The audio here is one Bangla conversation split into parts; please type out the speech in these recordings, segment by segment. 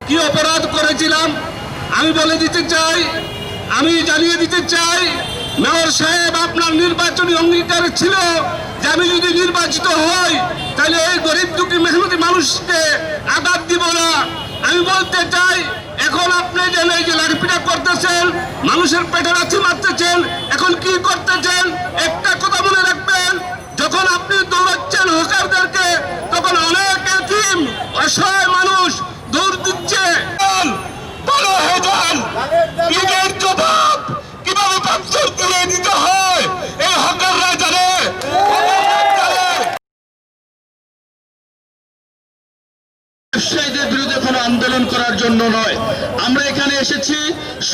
কি অপরাধ করেছিলাম আমি বলে দিতে চাই, আমি জানিয়ে দিতে চাই। মেয়র সাহেব, আপনার নির্বাচনী অঙ্গীকার ছিল যে আমি যদি নির্বাচিত হই তাহলে এই গরিব দুঃখী মেহনতি মানুষকে আঘাত দিব না। আমি বলতে চাই, এখন আপনি এই যে লাঠিপিটা করতেছেন, মানুষের পেটে লাথি মারতেছেন, এখন কি করতেছেন? একটা কথা মনে রাখবেন, যখন আপনি দৌড়াচ্ছেন হকারদেরকে, তখন অনেক এতিম অসহায় মানুষ দৌড় দিচ্ছে। বড় হয়ে যান, ঈদের জবাব কিভাবে পাথর তুলে দিতে হয় এই হকাররা জানে। ব্যবসায়ীদের বিরুদ্ধে কোনো আন্দোলন করার জন্য নয়, আমরা এখানে এসেছি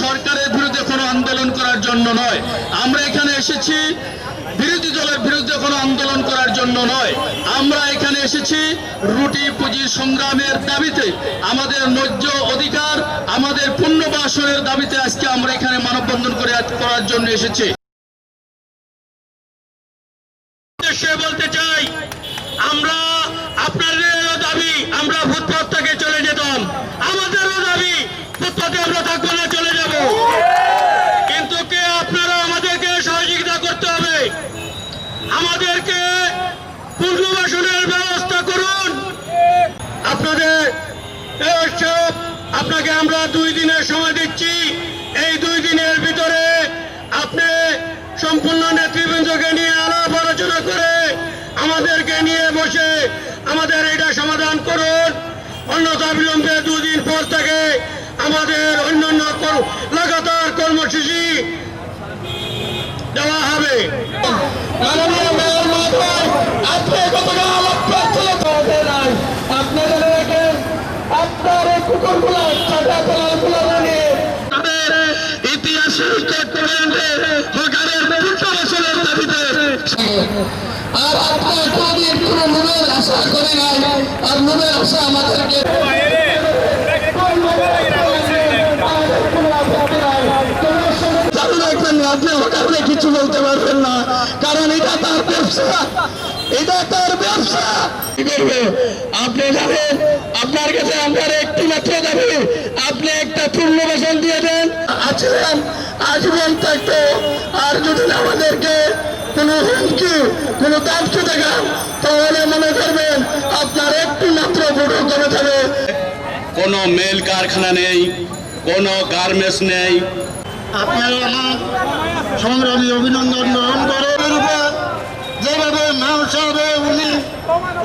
সরকারের বিরুদ্ধে কোনো আন্দোলন করার জন্য নয়, আমরা এখানে এসেছি বিরোধী দলের বিরুদ্ধে কোনো আন্দোলন করার জন্য নয়, আমরা এখানে এসেছি রুটি পুঁজি সংগ্রামের দাবিতে, আমাদের ন্যায্য অধিকার, আমাদের পুনর্বাসনের দাবিতে আজকে আমরা এখানে মানববন্ধন করার জন্য এসেছি। বলতে চাই, আমরা আপনাদেরও দাবি আমরা ফুটপাত থেকে চলে যেতাম, আমাদেরও দাবি ফুটপাতে আমরা থাকবো না, চলে যাব। কিন্তু কে আপনারা আমাদেরকে সহযোগিতা করতে হবে, আমাদেরকে পুনর্বাসনের ব্যবস্থা করুন। আপনাকে আমরা 2 দিনের সময় দিচ্ছি, এই 2 দিনের ভিতরে আপনি সম্পূর্ণ নেতৃবৃন্দকে নিয়ে আলাপ আলোচনা করে আমাদেরকে নিয়ে বসে আমাদের এটা সমাধান করুন। অন্যথা বিলম্বে 2 দিন পর থেকে আমাদের অন্যান্য লাগাতার কর্মসূচি দেওয়া হবে। ইতিহাসের আর আপনার কোনদিন কোন নুনের আশা করে নাই, আর নুনের আশা আমাদেরকে চালু রাখবেন না। আপনি হঠাৎ কিছু বলতে পারবেন না, কারণ এটা তার ব্যবসা, এটা তার ব্যবসা। আপনি জানেন, আপনার কাছে আমার একটি মাত্র দাবি, আপনি একটা পুনর্বাসন দিয়ে দেন। আছিলেন আজীবন থাকতো, আর যদি আমাদেরকে কোনো হুমকি কোনো দাবি দেখান তাহলে মনে করবেন আপনার একটি মাত্র ভোটও কমে যাবে। কোনো মেল কারখানা নেই, কোনো গার্মেন্টস নেই। আপনারা আমার সংগ্রামী অভিনন্দন গ্রহণ করেন। যেভাবে মেয়র সাহেব উনি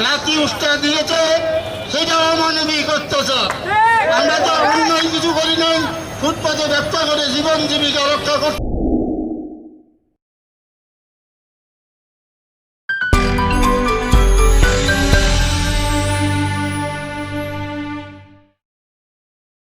লাঠি উস্কা দিয়েছে সেটাও অমানবিক অত্যাচার। আমরা তো অন্য কিছু করি নাই, ফুটপাতে ব্যবসা করে জীবন জীবিকা রক্ষা করছি।